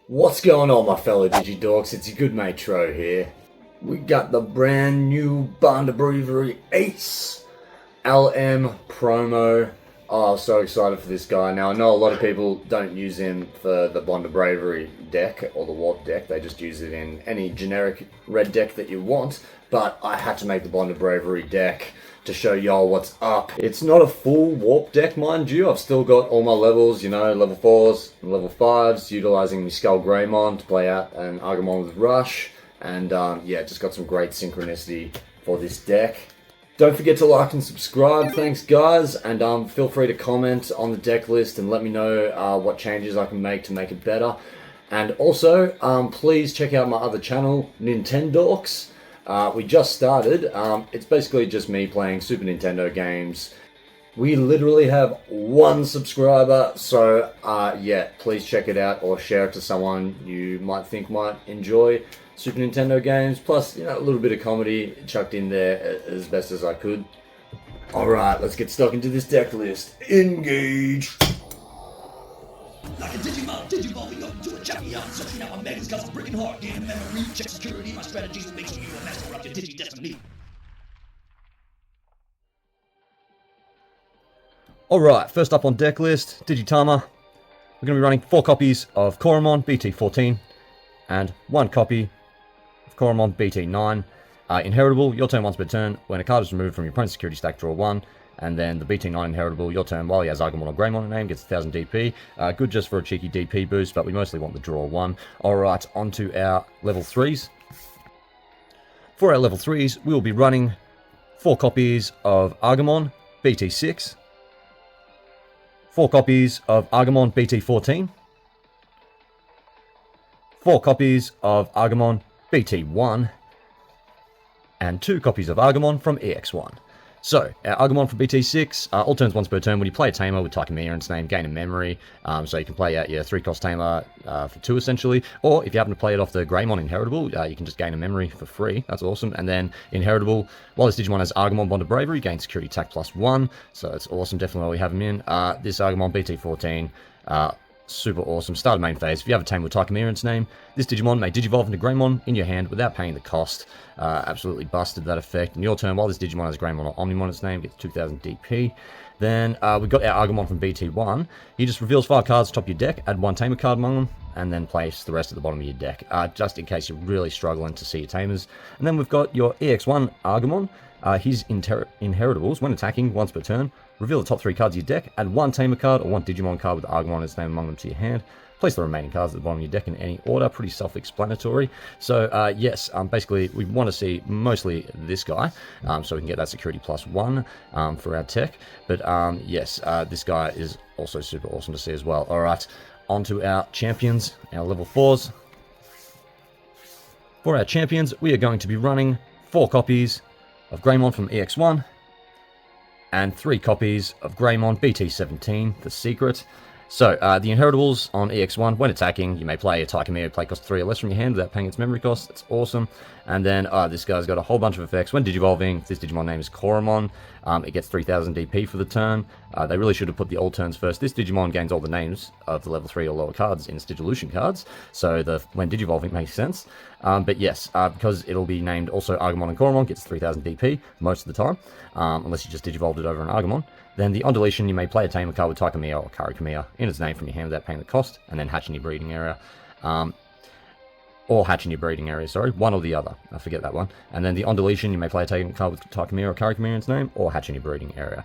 What's going on, my fellow Digidorks? It's your good mate Tro here. We got the brand new Bond of Bravery Ace LM promo. Oh, I'm so excited for this guy. Now, I know a lot of people don't use him for the Bond of Bravery deck or the Warp deck. They just use it in any generic red deck that you want. But I had to make the Bond of Bravery deck to show y'all what's up. It's not a full Warp deck, mind you. I've still got all my levels, you know, level 4s and level 5s, utilizing my Skull Greymon to play out an Agumon with Rush. And yeah, just got some great synchronicity for this deck. Don't forget to like and subscribe, thanks guys, and feel free to comment on the deck list and let me know what changes I can make to make it better. And also, please check out my other channel, Nintendorks. We just started. It's basically just me playing Super Nintendo games. We literally have 1 subscriber, so yeah, please check it out or share it to someone you might think might enjoy Super Nintendo games. Plus, you know, a little bit of comedy chucked in there as best as I could. Alright, let's get stuck into this deck list. Engage! Like a Digimon, Digivolving up to a champion. Searching out my megas cause I'm breaking hard. Gain memory, check security. My strategies will make sure you a master of your Digi destiny. Alright, first up on deck list, Digitama. We're going to be running 4 copies of Koromon BT-14 and 1 copy of Koromon BT-9. Inheritable, your turn once per turn. When a card is removed from your opponent's security stack, draw 1. And then the BT-9 inheritable, your turn while he has Agumon or Greymon in name, gets 1000 DP. Good just for a cheeky DP boost, but we mostly want the draw 1. Alright, on to our level 3s. For our level 3s, we will be running 4 copies of Agumon BT-6. 4 copies of Agumon BT-14. 4 copies of Agumon BT-1. And 2 copies of Agumon from EX1. So, our Agumon for BT6, all turns once per turn. When you play a Tamer with Takamiya in its name, gain a memory. So you can play out your 3-cost Tamer for 2 essentially. Or if you happen to play it off the Greymon Inheritable, you can just gain a memory for free. That's awesome. And then Inheritable, while this Digimon has Agumon Bond of Bravery, gains security attack +1. So it's awesome, definitely while we have him in. This Agumon BT14, super awesome. Start of main phase. If you have a Tamer with Takamiya in its name, this Digimon may Digivolve into Greymon in your hand without paying the cost. Absolutely busted that effect. In your turn, while this Digimon has Greymon or Omnimon in its name, gets 2000 DP. Then we've got our Agumon from BT1. He just reveals 5 cards top of your deck, add 1 Tamer card among them, and then place the rest at the bottom of your deck, just in case you're really struggling to see your Tamers. And then we've got your EX1 Agumon. His inheritables, when attacking once per turn, reveal the top 3 cards of your deck, add 1 Tamer card or 1 Digimon card with Agumon in its name among them to your hand. Place the remaining cards at the bottom of your deck in any order. Pretty self-explanatory. So, yes, basically, we want to see mostly this guy, so we can get that security +1 for our tech. But, yes, this guy is also super awesome to see as well. Alright, on to our champions, our level 4s. For our champions, we are going to be running 4 copies of Greymon from EX1 and 3 copies of Greymon BT-17, the secret. So, the inheritables on EX1, when attacking, you may play a Takamiya, play cost 3 or less from your hand without paying its memory cost. That's awesome. And then, this guy's got a whole bunch of effects. When Digivolving, this Digimon name is Koromon. It gets 3000 DP for the turn. They really should have put the old turns first. This Digimon gains all the names of the level 3 or lower cards in its Digivolution cards. So, when Digivolving makes sense. But yes, because it'll be named also Agumon and Koromon, gets 3000 DP most of the time. Unless you just Digivolved it over an Agumon. Then the on deletion, you may play a Tamer card with Takamiya or Karikamiya in its name from your hand without paying the cost, and then hatch in your breeding area. Or hatch in your breeding area, sorry. One or the other. I forget that one. And then the on deletion, you may play a Tamer card with Takamiya or Karikamiya in its name, or hatch in your breeding area.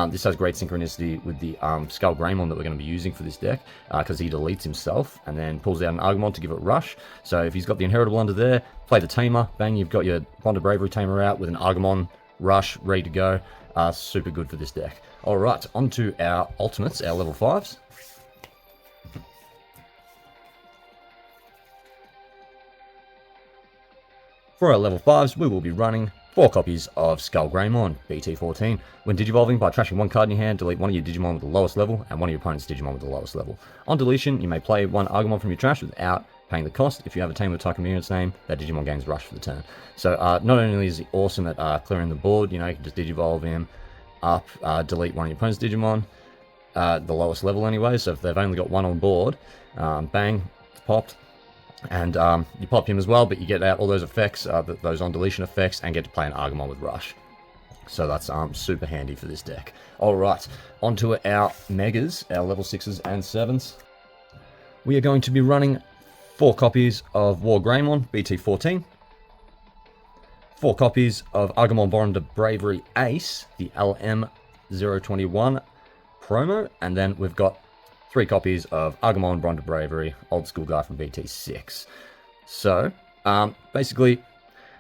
This has great synchronicity with the Skull Greymon that we're going to be using for this deck, because he deletes himself, and then pulls out an Agumon to give it Rush. So if he's got the inheritable under there, play the Tamer, bang, you've got your Bond of Bravery Tamer out with an Agumon Rush ready to go. Super good for this deck. Alright, on to our ultimates, our level 5s. For our level 5s, we will be running 4 copies of Skull Greymon BT-14. When Digivolving, by trashing 1 card in your hand, delete 1 of your Digimon with the lowest level, and 1 of your opponent's Digimon with the lowest level. On deletion, you may play 1 Agumon from your trash without paying the cost. If you have a Tamer with Takamiya in its name, that Digimon gains Rush for the turn. So, not only is he awesome at clearing the board, you know, you can just Digivolve him up, delete 1 of your opponent's Digimon, the lowest level anyway, so if they've only got 1 on board, bang, it's popped, And you pop him as well, but you get out all those effects, those on deletion effects, and get to play an Agumon with Rush. So that's super handy for this deck. Alright, onto our Megas, our level 6s and 7s. We are going to be running 4 copies of War Greymon, BT-14. 4 copies of Agumon Bond Bravery Ace, the LM021 promo. And then we've got 3 copies of Agumon Bond Bravery, old school guy from BT6. So, basically,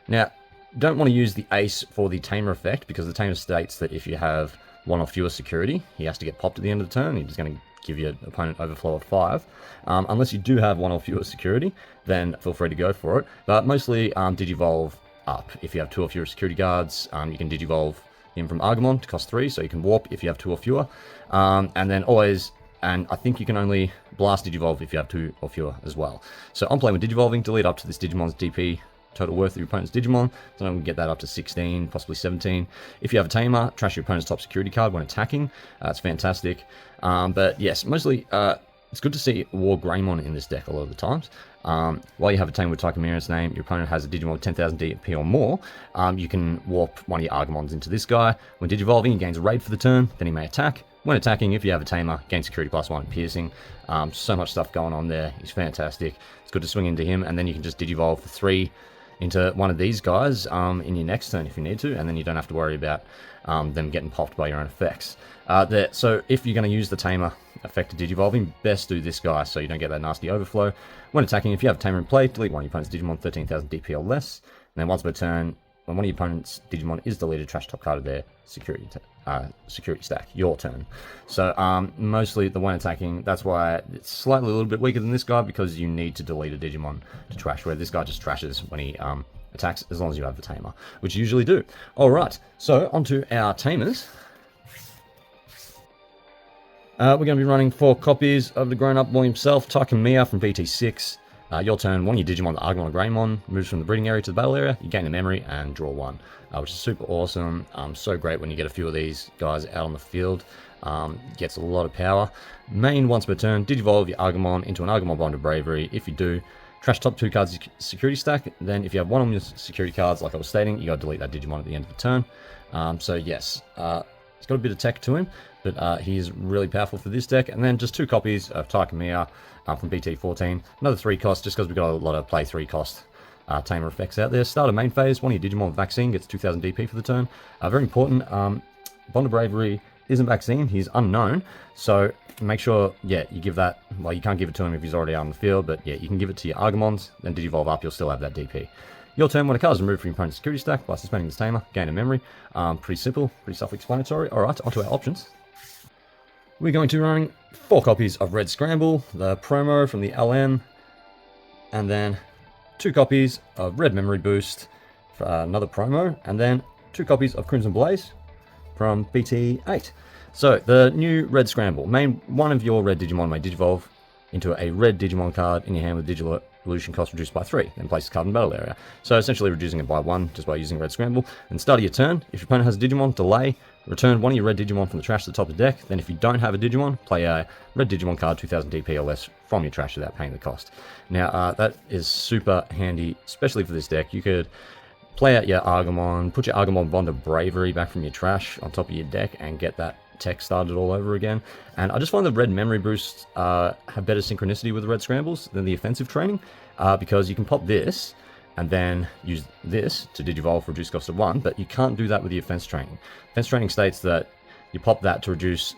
now, don't want to use the Ace for the Tamer effect, because the Tamer states that if you have 1 or fewer security, he has to get popped at the end of the turn. He's going to give your opponent overflow of 5. Unless you do have 1 or fewer security, then feel free to go for it. But mostly Digivolve up. If you have 2 or fewer security guards, you can Digivolve him from Agumon to cost 3, so you can warp if you have 2 or fewer. And then always, and I think you can only blast Digivolve if you have 2 or fewer as well. So I'm playing with Digivolving, delete up to this Digimon's DP total worth of your opponent's Digimon, so I'm going to get that up to 16, possibly 17. If you have a Tamer, trash your opponent's top security card when attacking. That's fantastic. But yes, mostly it's good to see War Greymon in this deck a lot of the times. While you have a Tamer with Takamira's name, your opponent has a Digimon with 10,000 DP or more, you can warp one of your Agumons into this guy. When Digivolving, he gains a raid for the turn, then he may attack. When attacking, if you have a Tamer, gain security +1 and piercing. So much stuff going on there. He's fantastic. It's good to swing into him, and then you can just Digivolve for 3 into one of these guys in your next turn if you need to, and then you don't have to worry about them getting popped by your own effects. So if you're going to use the Tamer effect to Digivolving, best do this guy so you don't get that nasty overflow. When attacking, if you have a Tamer in play, delete one of your opponent's Digimon 13,000 DP or less, and then once per turn, when one of your opponent's Digimon is deleted, trash top card of their security stack, your turn. So mostly the one attacking, that's why it's slightly a little bit weaker than this guy, because you need to delete a Digimon to trash, where this guy just trashes when he attacks, as long as you have the Tamer, which you usually do. Alright, so onto our Tamers. We're going to be running 4 copies of the grown-up boy himself, Takamiya from BT6. Your turn, one of your Digimon, the Agumon or Greymon, moves from the breeding area to the battle area, you gain a memory and draw 1, which is super awesome. So great when you get a few of these guys out on the field. Gets a lot of power. Main once per turn, Digivolve your Agumon into an Agumon Bond of Bravery. If you do, trash top 2 cards security stack. Then if you have 1 on your security cards, like I was stating, you got to delete that Digimon at the end of the turn. So yes, it's got a bit of tech to him, but he is really powerful for this deck. And then just 2 copies of Takamiya from BT-14. Another 3 cost, just because we've got a lot of play 3 cost Tamer effects out there. Start a main phase, one of your Digimon Vaccine gets 2,000 DP for the turn. Very important, Bond of Bravery isn't Vaccine, he's unknown, so make sure, yeah, you give that, well, you can't give it to him if he's already out on the field, but yeah, you can give it to your Agumons, then Digivolve up, you'll still have that DP. Your turn, when a card is removed from your opponent's security stack by suspending this Tamer, gain a memory. Pretty simple, pretty self-explanatory. Alright, onto our options. We're going to be running 4 copies of Red Scramble, the promo from the LM, and then 2 copies of Red Memory Boost for another promo, and then 2 copies of Crimson Blaze from BT-8. So, the new Red Scramble. One of your red Digimon may Digivolve into a red Digimon card in your hand with Digivolution cost reduced by 3, then place the card in the battle area. So essentially reducing it by 1 just by using Red Scramble. And start of your turn, if your opponent has a Digimon, delay, return one of your red Digimon from the trash to the top of the deck. Then if you don't have a Digimon, play a red Digimon card 2000 DP or less from your trash without paying the cost. Now that is super handy, especially for this deck. You could play out your Agumon, put your Agumon Bond of Bravery back from your trash on top of your deck and get that tech started all over again. And I just find the red memory boosts have better synchronicity with the red scrambles than the offensive training, because you can pop this and then use this to Digivolve for reduce cost of 1, but you can't do that with the offense training. Offense training states that you pop that to reduce,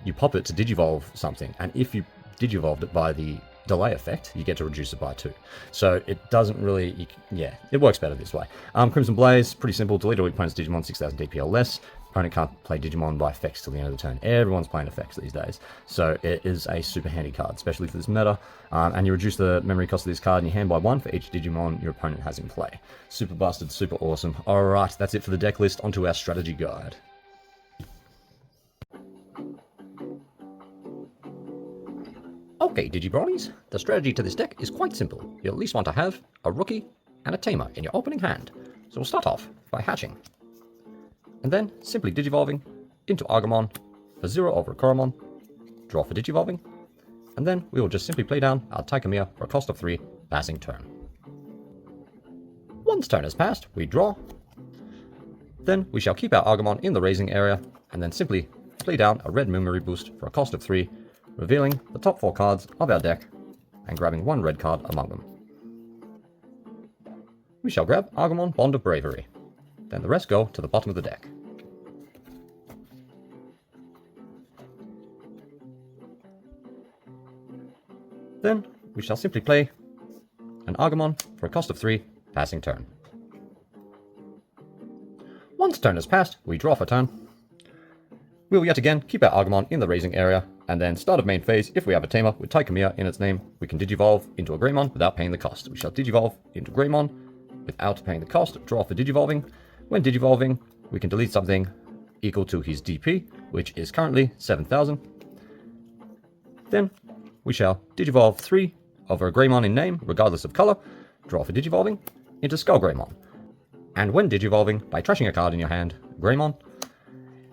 you pop it to Digivolve something, and if you Digivolved it by the delay effect, you get to reduce it by 2. So it doesn't really, yeah, it works better this way. Crimson Blaze, pretty simple, delete all your opponent's Digimon 6000 DP or less. Opponent can't play Digimon by effects till the end of the turn. Everyone's playing effects these days. So it is a super handy card, especially for this meta. And you reduce the memory cost of this card in your hand by 1 for each Digimon your opponent has in play. Super busted, super awesome. Alright, that's it for the deck list. Onto our strategy guide. Okay, Digibronies, the strategy to this deck is quite simple. You'll at least want to have a Rookie and a Tamer in your opening hand. So we'll start off by hatching. And then simply Digivolving into Agumon for 0 over a Koromon, draw for Digivolving, and then we will just simply play down our Takamiya for a cost of 3 passing turn. Once turn has passed, we draw. Then we shall keep our Agumon in the raising area, and then simply play down a red memory boost for a cost of 3, revealing the top 4 cards of our deck, and grabbing 1 red card among them. We shall grab Agumon Bond of Bravery. Then the rest go to the bottom of the deck. Then we shall simply play an Agumon for a cost of 3, passing turn. Once turn has passed, we draw for turn. We will yet again keep our Agumon in the raising area, and then start of main phase, if we have a tamer with Tychimere in its name, we can Digivolve into a Greymon without paying the cost. We shall Digivolve into Greymon without paying the cost, draw for Digivolving. When Digivolving, we can delete something equal to his DP, which is currently 7,000. Then we shall Digivolve 3 of a Greymon in name, regardless of color, draw for Digivolving, into Skull Greymon. And when Digivolving, by trashing a card in your hand, Greymon,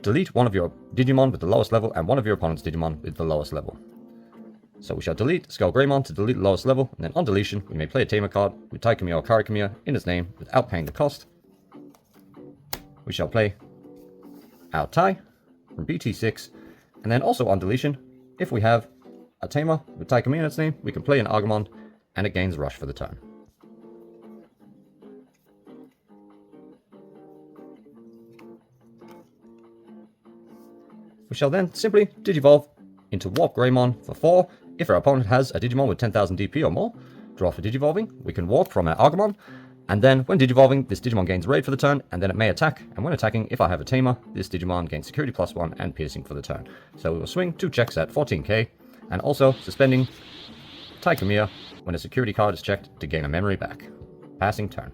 delete one of your Digimon with the lowest level and one of your opponent's Digimon with the lowest level. So we shall delete Skull Greymon to delete the lowest level, and then on deletion, we may play a tamer card with Tychimere or Karikimere in its name without paying the cost. We shall play our Tai from BT-6, and then also on deletion, if we have a tamer with Tychimere in its name, we can play an Agumon, and it gains Rush for the turn. We shall then simply Digivolve into Warp Greymon for 4. If our opponent has a Digimon with 10,000 DP or more, draw for Digivolving. We can Warp from our Agumon, and then when Digivolving, this Digimon gains Raid for the turn, and then it may attack. And when attacking, if I have a tamer, this Digimon gains Security +1 and Piercing for the turn. So we will swing 2 checks at 14k, and also suspending Tychimere when a security card is checked to gain a memory back. Passing turn.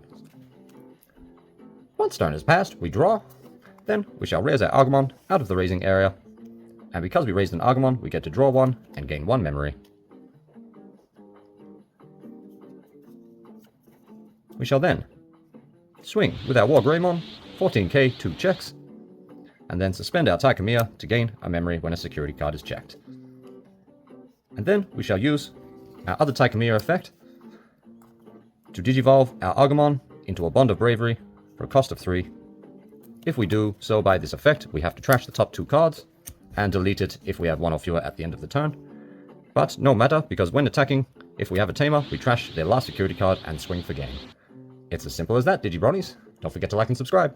Once turn is passed, we draw. Then we shall raise our Agumon out of the raising area, and because we raised an Agumon, we get to draw 1 and gain 1 memory. We shall then swing with our War Greymon, 14k, 2 checks, and then suspend our Tychimere to gain a memory when a security card is checked. And then we shall use our other Tychimere effect to Digivolve our Agumon into a Bond of Bravery for a cost of 3. If we do so by this effect, we have to trash the top 2 cards, and delete it if we have 1 or fewer at the end of the turn. But no matter, because when attacking, if we have a tamer, we trash their last security card and swing for game. It's as simple as that, Digibronies. Don't forget to like and subscribe.